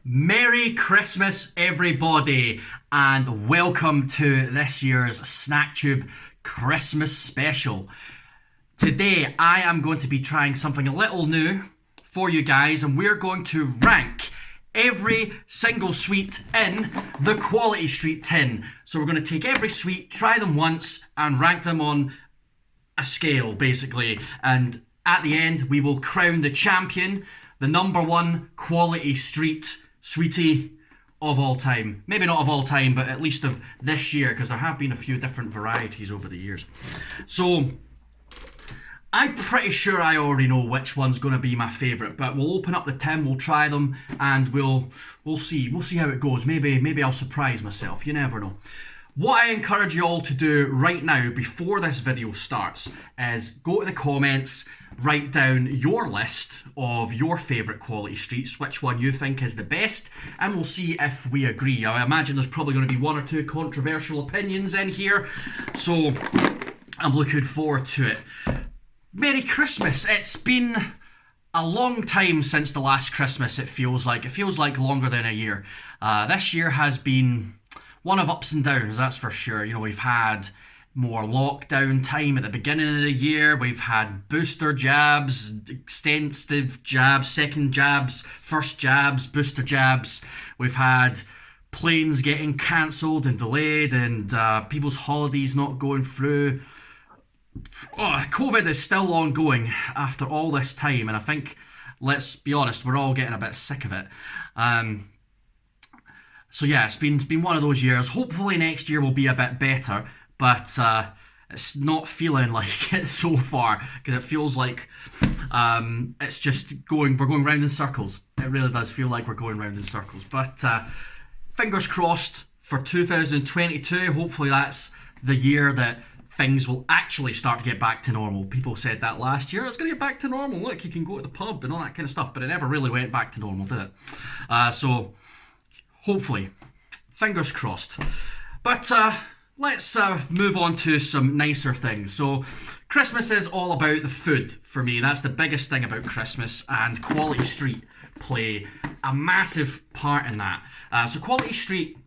Merry Christmas, everybody, and welcome to this year's SnackTube Christmas special. Today, I am going to be trying something a little new for you guys, and we're going to rank every single sweet in the Quality Street tin. So we're going to take every sweet, try them once, and rank them on a scale, basically. And at the end, we will crown the champion, the number one Quality Street sweetie of all time. Maybe not of all time, but at least of this year, because there have been a few different varieties over the years. So I'm pretty sure I already know which one's going to be my favourite, but we'll open up the tin, we'll try them, and we'll see. We'll see how it goes. Maybe I'll surprise myself. You never know. What I encourage you all to do right now, before this video starts, is go to the comments, write down your list of your favourite Quality Streets, which one you think is the best, and we'll see if we agree. I imagine there's probably going to be one or two controversial opinions in here, so I'm looking forward to it. Merry Christmas! It's been a long time since the last Christmas, it feels like. It feels like longer than a year. This year has been one of ups and downs, that's for sure. You know, we've had more lockdown time at the beginning of the year. We've had booster jabs, extensive jabs, second jabs, first jabs, booster jabs. We've had planes getting cancelled and delayed, and people's holidays not going through. COVID is still ongoing after all this time, and I think, let's be honest, we're all getting a bit sick of it. So yeah, it's been one of those years. Hopefully next year will be a bit better, but it's not feeling like it so far, because it feels like it's just we're going round in circles. It really does feel like we're going round in circles. But fingers crossed for 2022. Hopefully that's the year that things will actually start to get back to normal. People said that last year, it's going to get back to normal. Look, you can go to the pub and all that kind of stuff, but it never really went back to normal, did it? So hopefully, fingers crossed. But let's move on to some nicer things. So Christmas is all about the food for me. That's the biggest thing about Christmas, and Quality Street play a massive part in that. So Quality Street,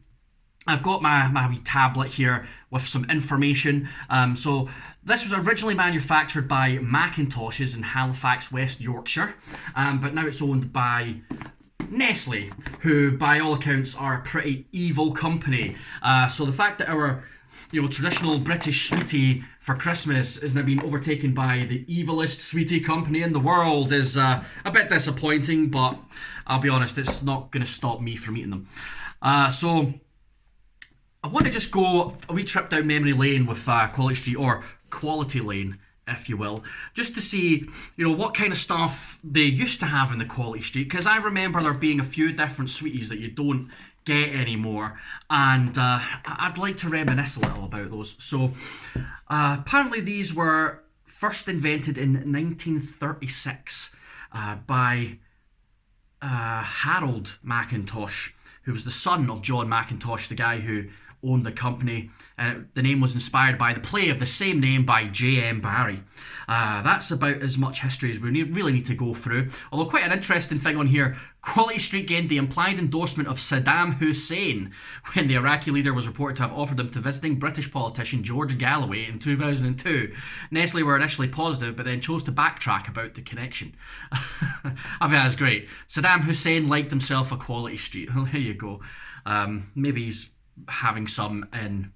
I've got my wee tablet here with some information. So this was originally manufactured by Macintoshes in Halifax, West Yorkshire, but now it's owned by Nestle, who by all accounts are a pretty evil company. So the fact that our traditional British sweetie for Christmas is now being overtaken by the evilest sweetie company in the world is a bit disappointing, but I'll be honest, it's not going to stop me from eating them. So I want to just go a wee trip down memory lane with Quality Street, or Quality Lane, if you will, just to see, what kind of stuff they used to have in the Quality Street, because I remember there being a few different sweeties that you don't get anymore, and I'd like to reminisce a little about those. So apparently these were first invented in 1936 by Harold Mackintosh, who was the son of John Mackintosh, the guy who owned the company. The name was inspired by the play of the same name by J.M. Barrie. That's about as much history as we really need to go through. Although quite an interesting thing on here, Quality Street gained the implied endorsement of Saddam Hussein when the Iraqi leader was reported to have offered them to visiting British politician George Galloway in 2002. Nestle were initially positive, but then chose to backtrack about the connection. I think that's great. Saddam Hussein liked himself a Quality Street. Well, there you go. Maybe he's having some in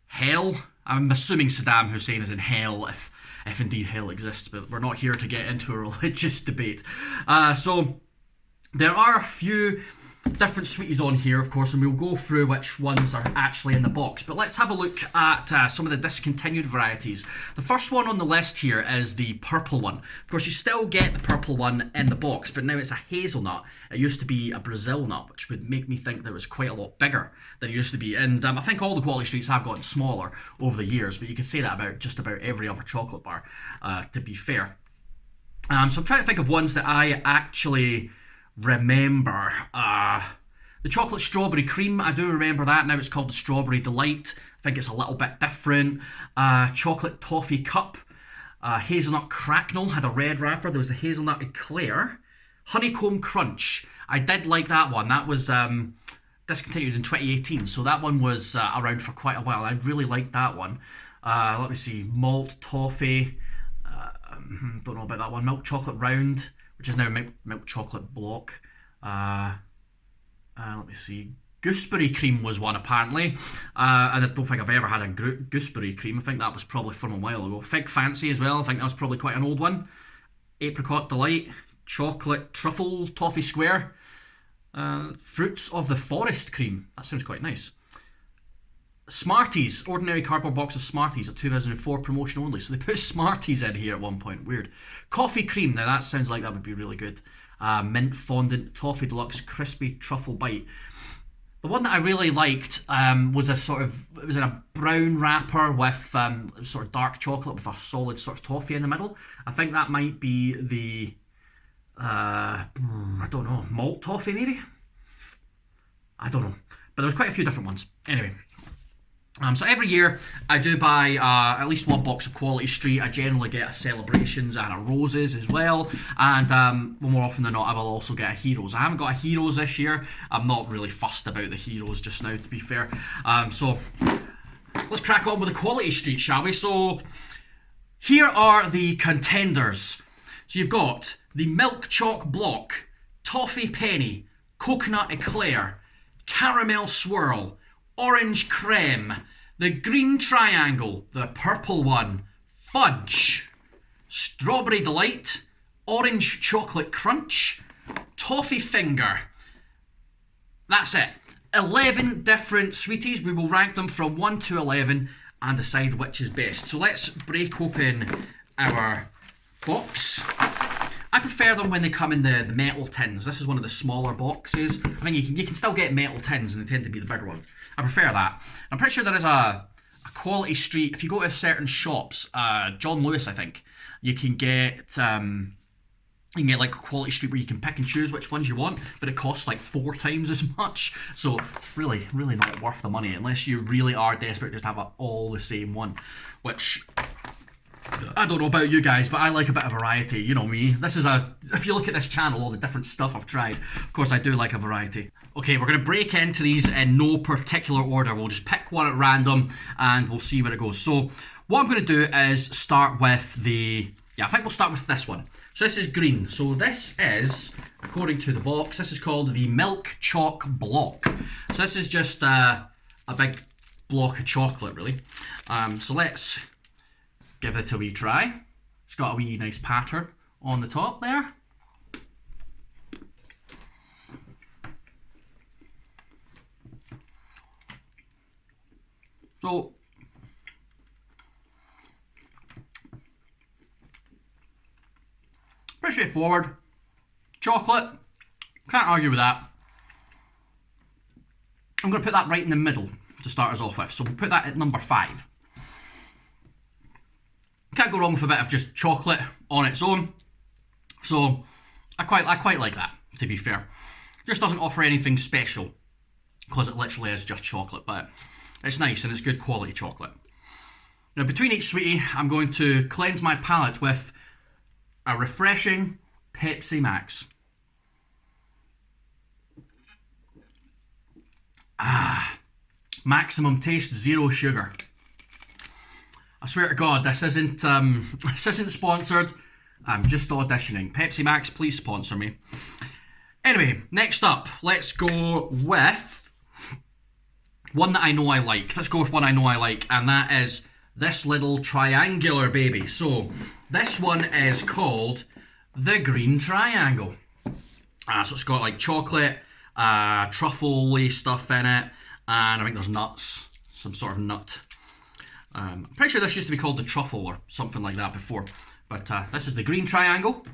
hell. I'm assuming Saddam Hussein is in hell, if indeed hell exists, but we're not here to get into a religious debate. So there are a few different sweeties on here, of course, and we'll go through which ones are actually in the box. But let's have a look at some of the discontinued varieties. The first one on the list here is the purple one. Of course, you still get the purple one in the box, but now it's a hazelnut. It used to be a Brazil nut, which would make me think that it was quite a lot bigger than it used to be. And I think all the Quality Streets have gotten smaller over the years, but you can say that about just about every other chocolate bar, to be fair. So I'm trying to think of ones that I actually remember. The chocolate strawberry cream, I do remember that. Now it's called the Strawberry Delight. I think it's a little bit different. Chocolate toffee cup. Hazelnut cracknel had a red wrapper. There was the hazelnut eclair. Honeycomb Crunch. I did like that one. That was discontinued in 2018, so that one was around for quite a while. I really liked that one. Let me see. Malt Toffee. Don't know about that one. Milk Chocolate Round, which is now Milk Chocolate Block. Let me see. Gooseberry Cream was one, apparently. And I don't think I've ever had a gooseberry cream. I think that was probably from a while ago. Fig Fancy as well. I think that was probably quite an old one. Apricot Delight. Chocolate Truffle Toffee Square. Fruits of the Forest Cream. That sounds quite nice. Smarties. Ordinary cardboard box of Smarties. A 2004 promotion only. So they put Smarties in here at one point. Weird. Coffee Cream. Now that sounds like that would be really good. Mint Fondant Toffee Deluxe Crispy Truffle Bite. The one that I really liked was it was in a brown wrapper with sort of dark chocolate with a solid sort of toffee in the middle. I think that might be the, I don't know, malt toffee maybe? I don't know. But there was quite a few different ones. Anyway. So every year I do buy at least one box of Quality Street. I generally get a Celebrations and a Roses as well, and more often than not I will also get a Heroes. I haven't got a Heroes this year. I'm not really fussed about the Heroes just now, to be fair. So let's crack on with the Quality Street, shall we? So here are the contenders. So you've got the Milk Choc Block, Toffee Penny, Coconut Eclair, Caramel Swirl, Orange Creme, the Green Triangle, the purple one, Fudge, Strawberry Delight, Orange Chocolate Crunch, Toffee Finger. That's it. 11 different sweeties. We will rank them from 1 to 11 and decide which is best. So let's break open our box. I prefer them when they come in the metal tins. This is one of the smaller boxes. I mean, you can still get metal tins and they tend to be the bigger ones. I prefer that. I'm pretty sure there is a Quality Street. If you go to certain shops, John Lewis, I think, you can get like Quality Street where you can pick and choose which ones you want, but it costs like 4 times as much. So really, really not worth the money unless you really are desperate just to have all the same one, which I don't know about you guys, but I like a bit of variety. You know me. This is if you look at this channel, all the different stuff I've tried, of course I do like a variety. Okay, we're going to break into these in no particular order. We'll just pick one at random and we'll see where it goes. So what I'm going to do is start with I think we'll start with this one. So this is green. So this is, according to the box, this is called the Milk Choc Block. So this is just a big block of chocolate, really. So let's give it a wee try. It's got a wee nice pattern on the top there. So pretty straightforward. Chocolate, can't argue with that. I'm going to put that right in the middle to start us off with. So we'll put that at number 5. Can't go wrong with a bit of just chocolate on its own. So I quite like that, to be fair. Just doesn't offer anything special because it literally is just chocolate, but it's nice and it's good quality chocolate. Now between each sweetie, I'm going to cleanse my palate with a refreshing Pepsi Max. Maximum taste, 0 sugar. I swear to God, this isn't sponsored. I'm just auditioning. Pepsi Max, please sponsor me. Anyway, next up, let's go with one that I know I like. Let's go with one I know I like, and that is this little triangular baby. So this one is called the Green Triangle. So it's got like chocolate, truffle-y stuff in it, and I think there's nuts, some sort of nut. I'm pretty sure this used to be called the truffle or something like that before, but this is the Green Triangle.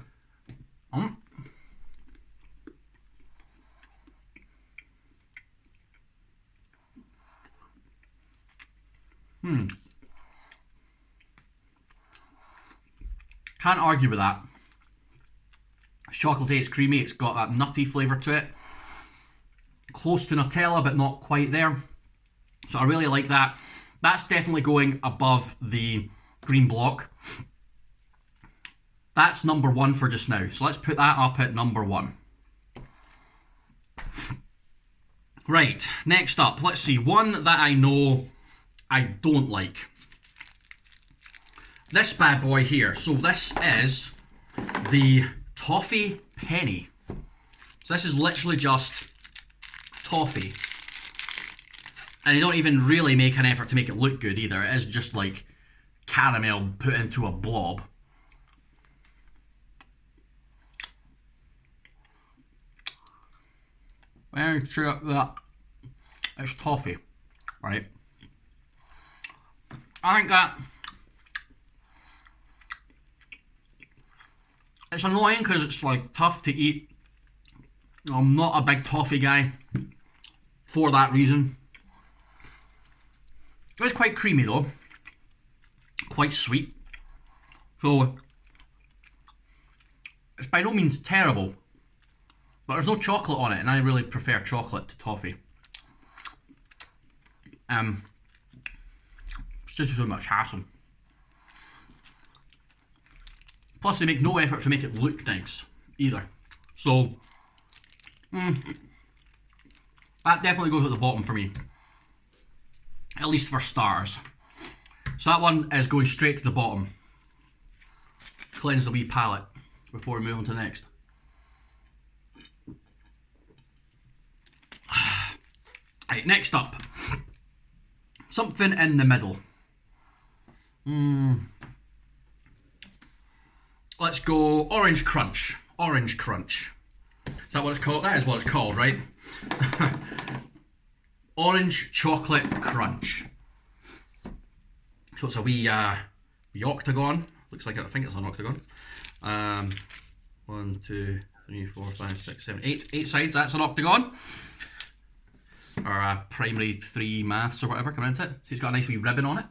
Can't argue with that. It's chocolatey, it's creamy, it's got that nutty flavour to it. Close to Nutella, but not quite there. So I really like that. That's definitely going above the green block. That's number one for just now. So let's put that up at number one. Right, next up, let's see, one that I know I don't like. This bad boy here. So this is the toffee penny. So this is literally just toffee. And they don't even really make an effort to make it look good either. It is just like caramel put into a blob. Very sure that it's toffee, right? I think that it's annoying because it's like tough to eat. I'm not a big toffee guy for that reason. It's quite creamy though, quite sweet. So it's by no means terrible. But there's no chocolate on it, and I really prefer chocolate to toffee. It's just so much hassle. Plus, they make no effort to make it look nice either. So, that definitely goes at the bottom for me. At least for starters. So that one is going straight to the bottom. Cleanse the wee palate before we move on to the next. Right, next up, something in the middle. Let's go Orange Crunch. Orange Crunch. Is that what it's called? That is what it's called, right? Orange Chocolate Crunch. So it's a wee octagon. Looks like it, I think it's an octagon. 1, 2, 3, 4, 5, 6, 7, 8. 8 sides, that's an octagon. Or primary 3 maths or whatever coming into it. So it's got a nice wee ribbon on it.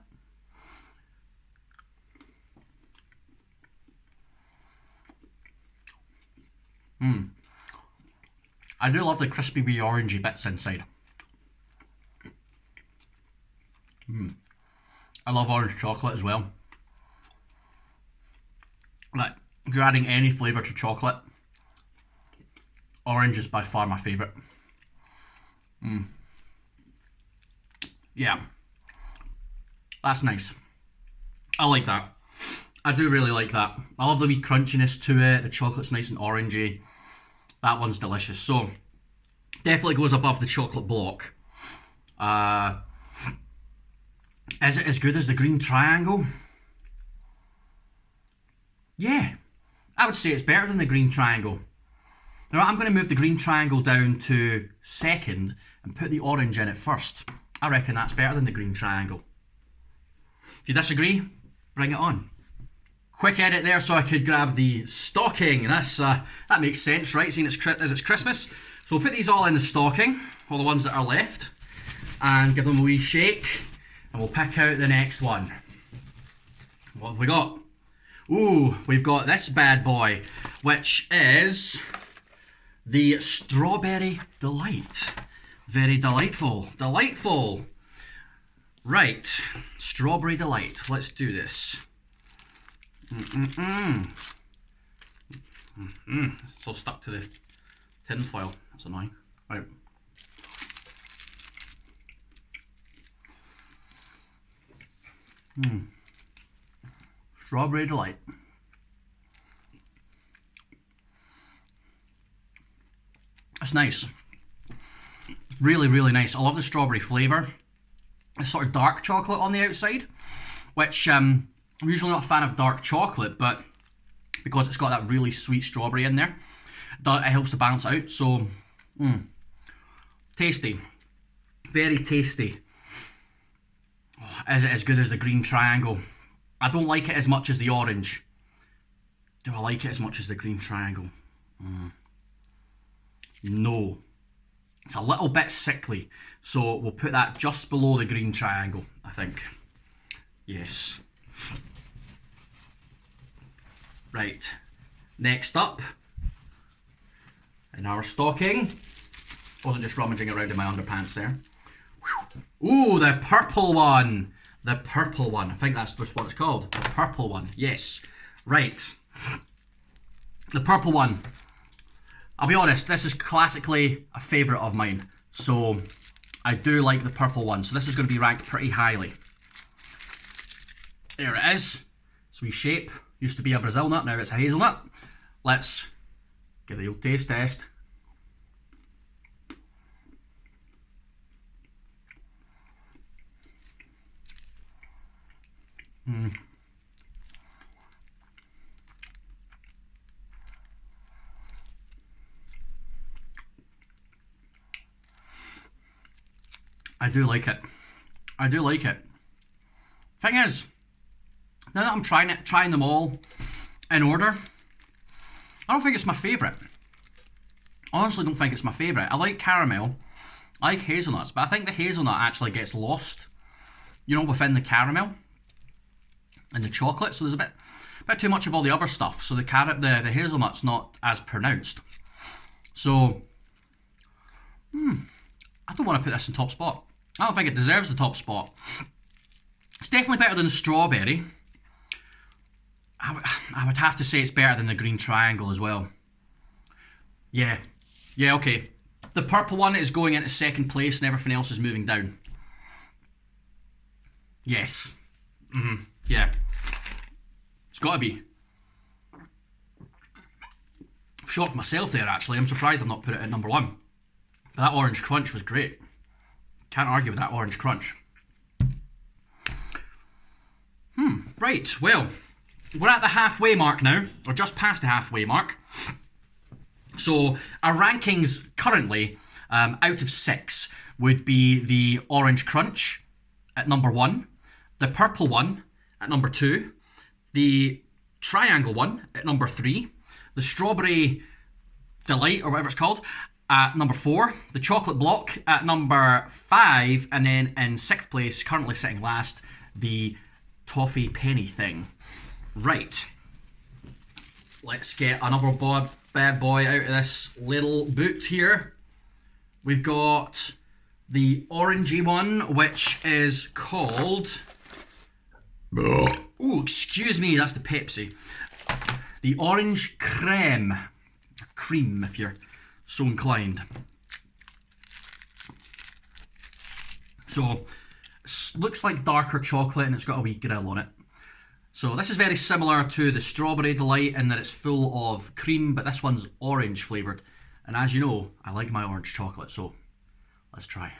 I do love the crispy wee orangey bits inside. I love orange chocolate as well. Like, if you're adding any flavour to chocolate, orange is by far my favourite. Yeah, that's nice. I like that. I do really like that. I love the wee crunchiness to it. The chocolate's nice and orangey. That one's delicious. So, definitely goes above the chocolate block. Is it as good as the green triangle? Yeah, I would say it's better than the green triangle. Now, I'm going to move the green triangle down to second and put the orange in it first. I reckon that's better than the green triangle. If you disagree, bring it on. Quick edit there so I could grab the stocking. That's that makes sense, right? Seeing it's Christmas. So we'll put these all in the stocking, all the ones that are left, and give them a wee shake, and we'll pick out the next one. What have we got? Ooh, we've got this bad boy, which is the Strawberry Delight. Very delightful. Delightful. Right. Strawberry Delight. Let's do this. It's all stuck to the tin foil. That's annoying. Right. Strawberry Delight. That's nice. Really, really nice. I love the strawberry flavour. It's sort of dark chocolate on the outside, which I'm usually not a fan of dark chocolate, but because it's got that really sweet strawberry in there, it helps to balance it out. So, tasty. Very tasty. Oh, is it as good as the green triangle? I don't like it as much as the orange. Do I like it as much as the green triangle? No. It's a little bit sickly, so we'll put that just below the green triangle, I think. Yes. Right. Next up, in our stocking, wasn't just rummaging around in my underpants there. Ooh, the purple one. The purple one. I think that's just what it's called. The purple one. Yes. Right. The purple one, I'll be honest, this is classically a favourite of mine. So I do like the purple one. So this is going to be ranked pretty highly. There it is. Sweet shape. Used to be a Brazil nut, now it's a hazelnut. Let's give the old taste test. I do like it. I do like it. Thing is, now that I'm trying them all in order, I don't think it's my favourite. I honestly don't think it's my favourite. I like caramel, I like hazelnuts, but I think the hazelnut actually gets lost, you know, within the caramel and the chocolate. So there's a bit too much of all the other stuff. So the hazelnut's not as pronounced. So, I don't want to put this in top spot. I don't think it deserves the top spot. It's definitely better than the strawberry. I would have to say it's better than the green triangle as well. Yeah, okay. The purple one is going into second place and everything else is moving down. Yes. Yeah. It's got to be. I've shocked myself there, actually. I'm surprised I've not put it at number one. But that orange crunch was great. Can't argue with that orange crunch. Right, well, we're at the halfway mark now, or just past the halfway mark. So our rankings currently, out of 6, would be the orange crunch at number 1, the purple one at number 2, the triangle one at number 3, the strawberry delight, or whatever it's called, at number 4, the chocolate block at number 5, and then in 6th place, currently sitting last, the toffee penny thing. Right, let's get another bad boy out of this little boot here. We've got the orangey one, which is called... Oh, excuse me, that's the Pepsi. The orange creme. Cream, if you're so inclined. So, looks like darker chocolate and it's got a wee grill on it. So this is very similar to the strawberry delight in that it's full of cream, but this one's orange flavoured. And as you know, I like my orange chocolate, so let's try.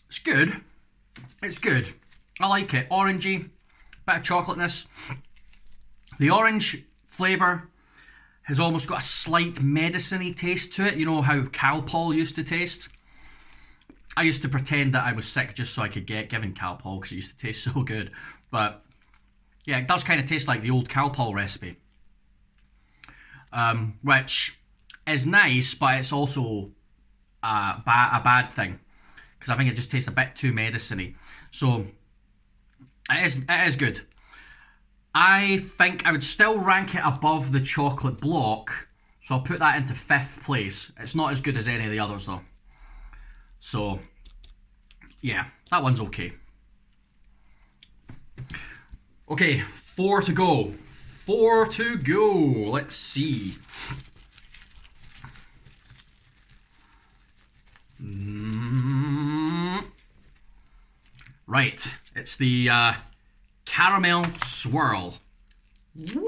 It's good. It's good. I like it. Orangey, bit of chocolateness. The orange flavour has almost got a slight medicine-y taste to it. You know how Calpol used to taste? I used to pretend that I was sick just so I could get given Calpol because it used to taste so good. But yeah, it does kind of taste like the old Calpol recipe. Which is nice, but it's also a bad thing. Because I think it just tastes a bit too medicine-y. So, it is good. I think I would still rank it above the chocolate block. So I'll put that into 5th place. It's not as good as any of the others though. So, yeah, that one's okay. Okay, 4 to go. 4 to go. Let's see. Right, it's the caramel swirl. There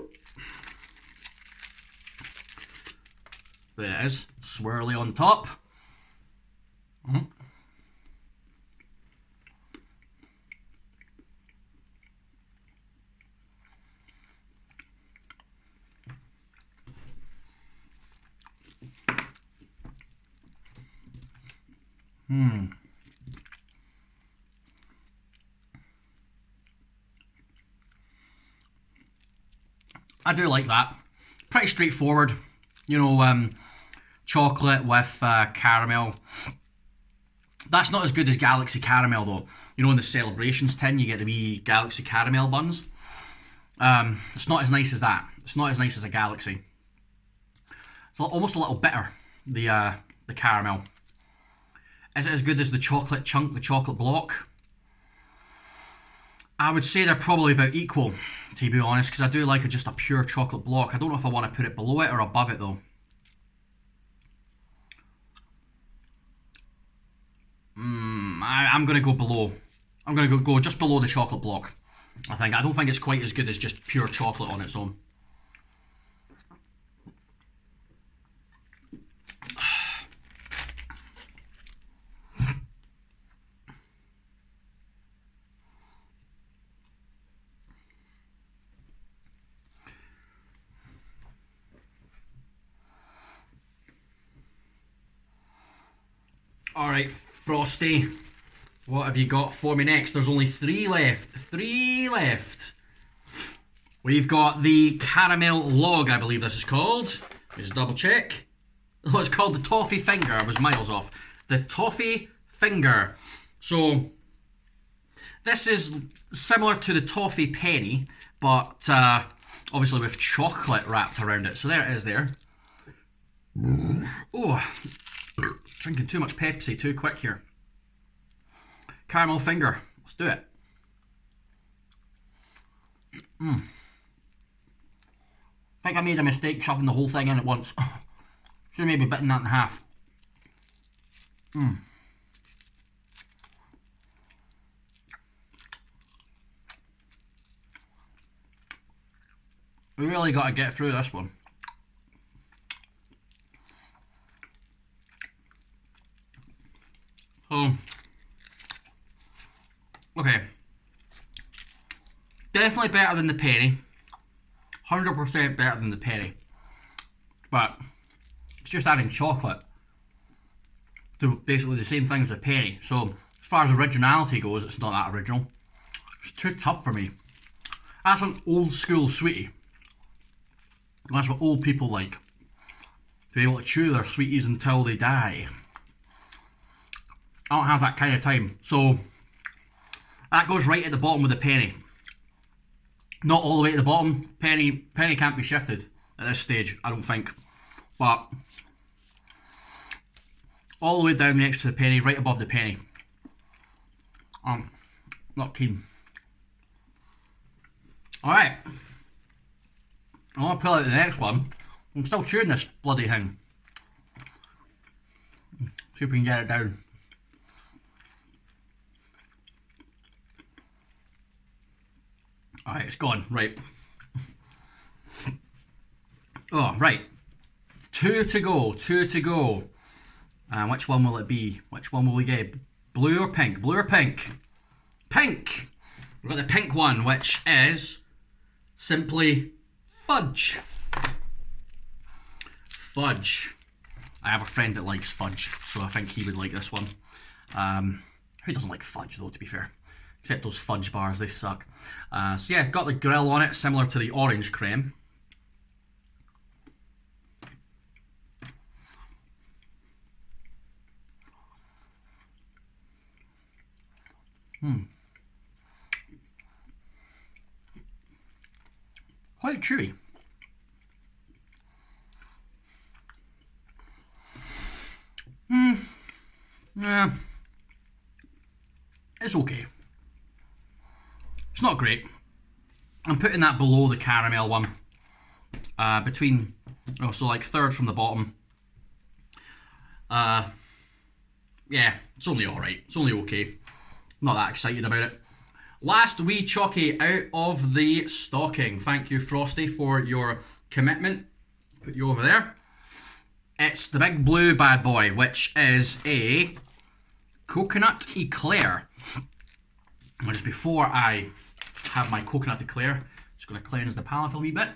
it is, swirly on top. I do like that. Pretty straightforward. You know, chocolate with caramel. That's not as good as Galaxy Caramel though. You know, in the Celebrations tin, you get the wee Galaxy Caramel buns. It's not as nice as that. It's not as nice as a Galaxy. It's almost a little bitter, the caramel. Is it as good as the chocolate chunk, the chocolate block? I would say they're probably about equal, to be honest, because I do like just a pure chocolate block. I don't know if I want to put it below it or above it though. I'm going to go below. I'm going to go just below the chocolate block. I don't think it's quite as good as just pure chocolate on its own. Alright, Frosty, what have you got for me next? There's only 3 left. 3 left. We've got the Caramel Log, I believe this is called. Just double check. Oh, it's called the Toffee Finger. I was miles off. The Toffee Finger. So, this is similar to the Toffee Penny, but obviously with chocolate wrapped around it. So there it is there. Oh, drinking too much Pepsi too quick here. Caramel Finger. Let's do it. I think I made a mistake shoving the whole thing in at once. Should have maybe bitten that in half. We really got to get through this one. So, okay. Definitely better than the penny. 100% better than the penny. But it's just adding chocolate to basically the same thing as the penny. So as far as originality goes, it's not that original. It's too tough for me. That's an old school sweetie. That's what old people like. To be able to chew their sweeties until they die. I don't have that kind of time. So that goes right at the bottom with the penny. Not all the way to the bottom. Penny can't be shifted at this stage, I don't think. But all the way down next to the penny, right above the penny. Not keen. Alright. I want to pull out the next one. I'm still chewing this bloody thing. See if we can get it down. Alright, it's gone. Right. Oh, right. 2 to go. 2 to go. Which one will it be? Which one will we get? Blue or pink? Blue or pink? Pink! We've got the pink one, which is simply fudge. Fudge. I have a friend that likes fudge, so I think he would like this one. Who doesn't like fudge, though, to be fair? Except those fudge bars, they suck. So yeah, got the grill on it, similar to the orange creme. Quite chewy. Yeah. It's okay. It's not great. I'm putting that below the caramel one. Between, oh, so like third from the bottom. Yeah, it's only alright. It's only okay. Not that excited about it. Last wee chalky out of the stocking. Thank you, Frosty, for your commitment. Put you over there. It's the big blue bad boy, which is a coconut eclair. And just before I have my coconut eclair, just going to cleanse the palate a wee bit.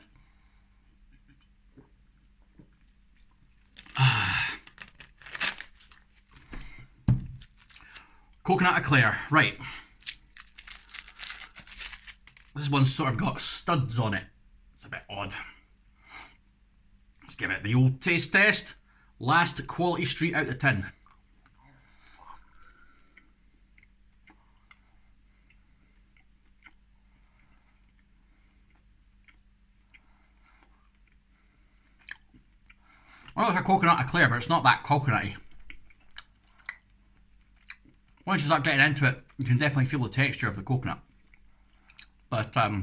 Coconut eclair, right. This one's sort of got studs on it. It's a bit odd. Let's give it the old taste test. Last quality street out of tin. Well, it's a coconut Eclair, but it's not that coconutty. Once you start getting into it, you can definitely feel the texture of the coconut. But I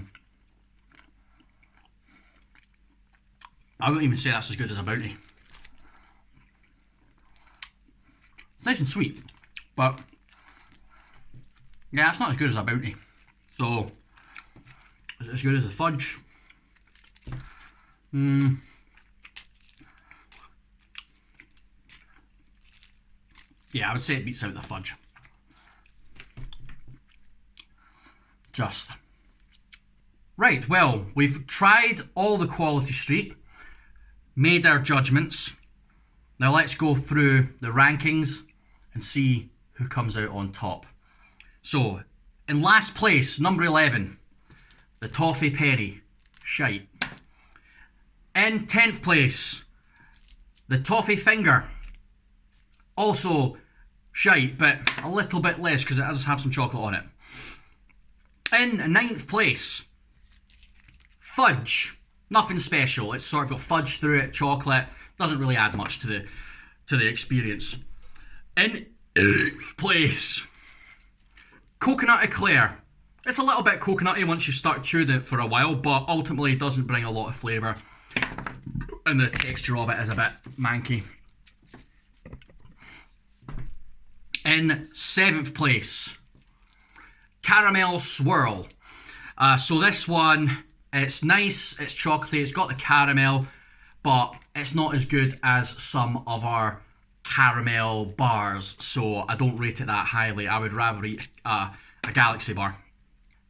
wouldn't even say that's as good as a Bounty. It's nice and sweet, but yeah, it's not as good as a Bounty. So, is it as good as a Fudge? Yeah, I would say it beats out the Fudge. Just. Right, well, we've tried all the Quality Street, made our judgments. Now let's go through the rankings and see who comes out on top. So, in last place, number 11, the Toffee Penny, shite. In 10th place, the Toffee Finger, also shite, but a little bit less because it does have some chocolate on it. In 9th place, Fudge, nothing special. It's sort of got fudge through it, chocolate, doesn't really add much to the experience. In 8th place, Coconut Eclair. It's a little bit coconutty once you start chewing it for a while, but ultimately it doesn't bring a lot of flavour. And the texture of it is a bit manky. In 7th place, Caramel Swirl. So this one, it's nice, it's chocolatey, it's got the caramel, but it's not as good as some of our caramel bars, so I don't rate it that highly. I would rather eat a Galaxy bar.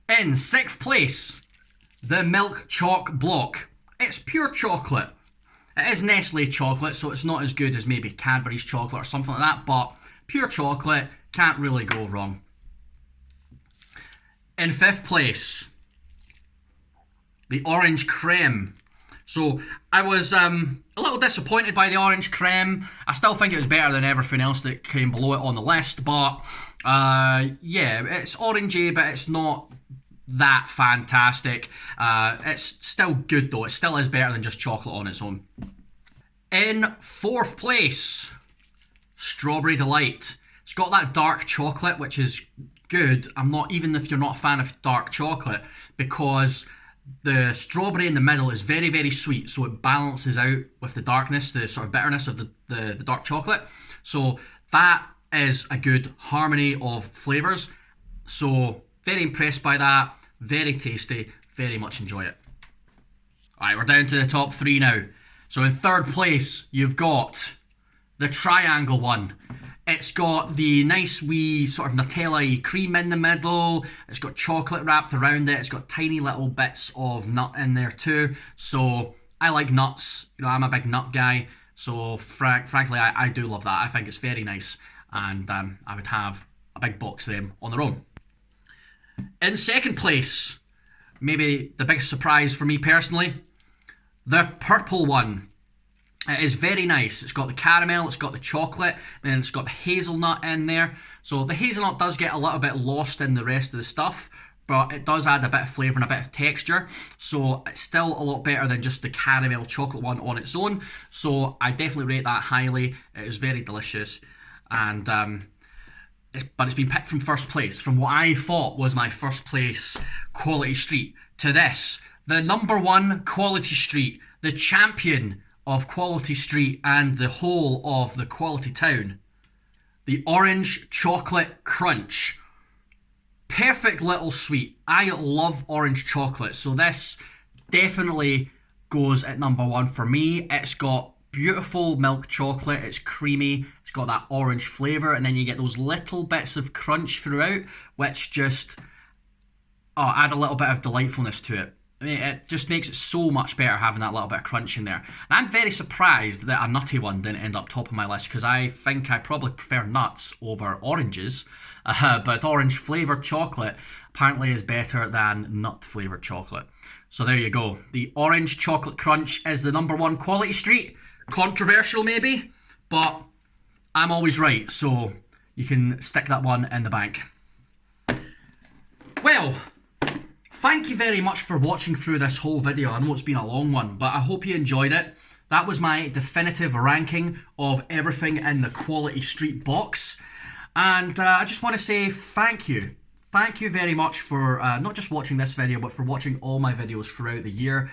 In 6th place, the Milk Choc Block. It's pure chocolate. It is Nestle chocolate, so it's not as good as maybe Cadbury's chocolate or something like that, but pure chocolate, can't really go wrong. In 5th place, the Orange Creme. So I was a little disappointed by the Orange Creme. I still think it was better than everything else that came below it on the list, but yeah, it's orangey, but it's not that fantastic. It's still good though. It still is better than just chocolate on its own. In 4th place, Strawberry Delight. It's got that dark chocolate, which is good. I'm not, even if you're not a fan of dark chocolate, because the strawberry in the middle is very, very sweet, so it balances out with the darkness, the sort of bitterness of the dark chocolate. So that is a good harmony of flavours. So very impressed by that, very tasty, very much enjoy it. Alright, we're down to the top 3 now. So in 3rd place, you've got the triangle one. It's got the nice wee sort of Nutella-y cream in the middle. It's got chocolate wrapped around it. It's got tiny little bits of nut in there too. So I like nuts. You know, I'm a big nut guy. So frankly, I do love that. I think it's very nice. And I would have a big box of them on their own. In 2nd place, maybe the biggest surprise for me personally, the purple one. It is very nice. It's got the caramel, it's got the chocolate, and then it's got the hazelnut in there. So the hazelnut does get a little bit lost in the rest of the stuff, but it does add a bit of flavour and a bit of texture. So it's still a lot better than just the caramel chocolate one on its own. So I definitely rate that highly. It is very delicious. And but it's been picked from 1st place, from what I thought was my 1st place Quality Street, to this, the number 1 Quality Street, the champion of Quality Street and the whole of the Quality Town, the Orange Chocolate Crunch. Perfect little sweet. I love orange chocolate, so this definitely goes at number 1 for me. It's got beautiful milk chocolate, it's creamy, it's got that orange flavour, and then you get those little bits of crunch throughout, which just add a little bit of delightfulness to it. I mean, it just makes it so much better having that little bit of crunch in there. And I'm very surprised that a nutty one didn't end up top of my list, because I think I probably prefer nuts over oranges. But orange flavoured chocolate apparently is better than nut flavoured chocolate. So there you go. The Orange Chocolate Crunch is the number 1 Quality Street. Controversial maybe, but I'm always right, so you can stick that one in the bank. Well, thank you very much for watching through this whole video. I know it's been a long one, but I hope you enjoyed it. that was my definitive ranking of everything in the Quality Street box. And I just want to say thank you. Thank you very much for not just watching this video, but for watching all my videos throughout the year.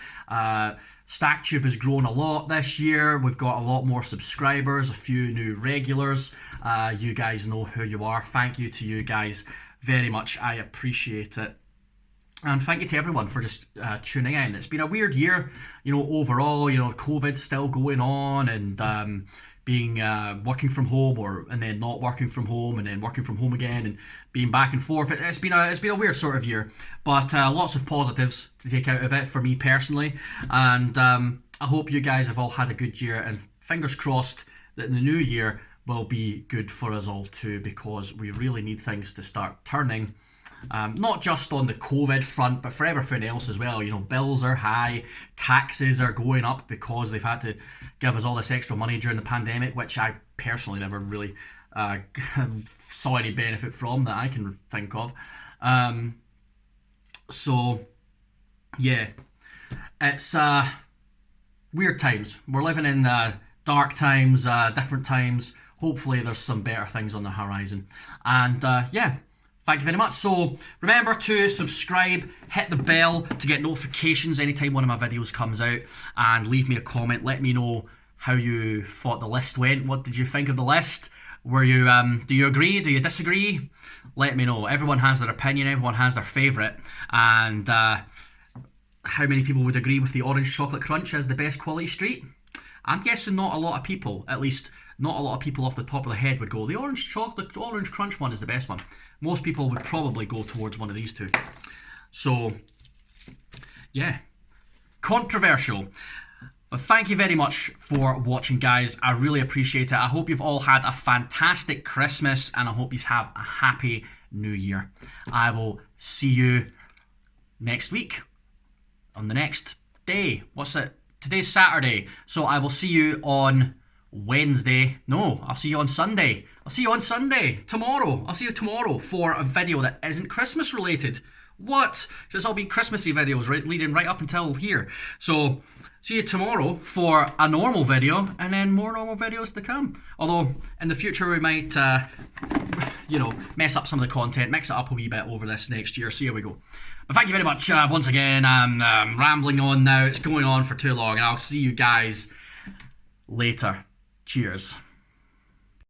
StackTube has grown a lot this year. We've got a lot more subscribers, a few new regulars. You guys know who you are. Thank you to you guys very much. I appreciate it. And thank you to everyone for just tuning in. It's been a weird year, you know, overall. You know, COVID's still going on, and being working from home, and then not working from home, and then working from home again, and being back and forth. It's been a weird sort of year, but lots of positives to take out of it for me personally. And I hope you guys have all had a good year, and fingers crossed that in the new year will be good for us all too, because we really need things to start turning. Not just on the COVID front, but for everything else as well. You know, bills are high, taxes are going up because they've had to give us all this extra money during the pandemic, which I personally never really saw any benefit from that I can think of. So, yeah, it's weird times. We're living in dark times, different times. Hopefully there's some better things on the horizon. And yeah. Thank you very much. So remember to subscribe, hit the bell to get notifications anytime one of my videos comes out, and leave me a comment. Let me know how you thought the list went. What did you think of the list? Were you do you agree? Do you disagree? Let me know. Everyone has their opinion. Everyone has their favourite. And how many people would agree with the orange chocolate crunch as the best Quality Street? I'm guessing not a lot of people. At least not a lot of people off the top of the head would go, the orange crunch one is the best one. Most people would probably go towards one of these two. So, yeah. Controversial. But thank you very much for watching, guys. I really appreciate it. I hope you've all had a fantastic Christmas, and I hope you have a happy New Year. I will see you next week on the next day. What's it? Today's Saturday. So I will see you on Wednesday. No, I'll see you on Sunday. I'll see you on Sunday. Tomorrow. I'll see you tomorrow for a video that isn't Christmas related. What? It's all been Christmassy videos leading right up until here. So, see you tomorrow for a normal video, and then more normal videos to come. Although, in the future we might, you know, mess up some of the content, mix it up a wee bit over this next year. So here we go. But thank you very much once again. I'm rambling on now. It's going on for too long, and I'll see you guys later. Cheers.